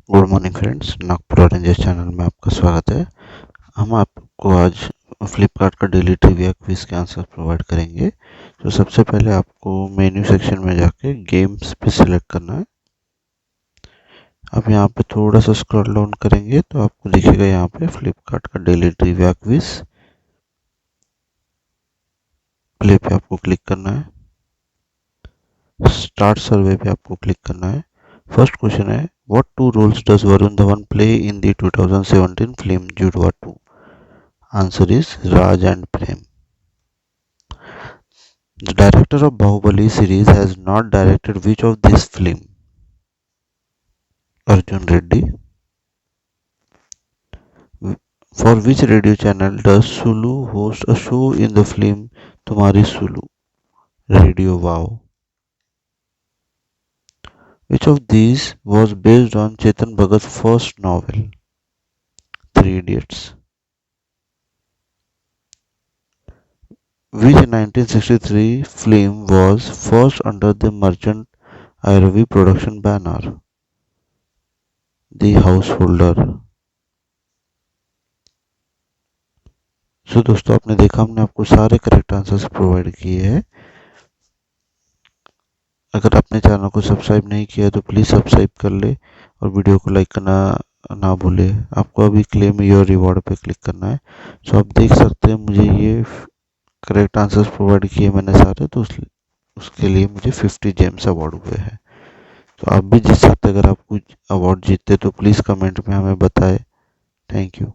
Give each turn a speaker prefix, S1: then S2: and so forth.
S1: Good morning friends, Nagpur oranges channel में आपका स्वागत है। हम आपको आज फ्लिपकार्ट का डेली ट्रिविया क्विज के आंसर प्रोवाइड करेंगे। तो सबसे पहले आपको मेन्यू सेक्शन में जाके गेम्स पे सिलेक्ट करना है। अब यहाँ पे थोड़ा सा स्क्रॉल डाउन करेंगे तो आपको दिखेगा यहाँ पे फ्लिपकार्ट का डेली ट्रिविया क्विज। प्ले पे आपको क्लिक करना है। स्टार्ट सर्वे पे आपको क्लिक करना है। फर्स्ट क्वेश्चन है, what two roles does Varun Dhawan play in the 2017 film Judwaa 2? Answer is Raj and Prem. The director of Bahubali series has not directed which of this film? Arjun Reddy. For which radio channel does Sulu host a show in the film Tumhari Sulu? Radio Wow. Which of these was based on Chetan Bhagat's first novel? Three Idiots. Which 1963 film was first under the Merchant Airavi production banner? The Householder. सो दोस्तों, आपने देखा हमने आपको सारे correct answers provide किए हैं। अगर आपने चैनल को सब्सक्राइब नहीं किया तो प्लीज़ सब्सक्राइब कर ले और वीडियो को लाइक करना ना भूले। आपको अभी क्लेम योर रिवॉर्ड पे क्लिक करना है। सो आप देख सकते हैं मुझे ये करेक्ट आंसर्स प्रोवाइड किए मैंने सारे, तो उसके लिए मुझे 50 जेम्स अवार्ड हुए हैं। तो आप भी जीत सकते हैं। अगर आप कुछ अवार्ड जीतते तो प्लीज़ कमेंट में हमें बताएं। Thank you.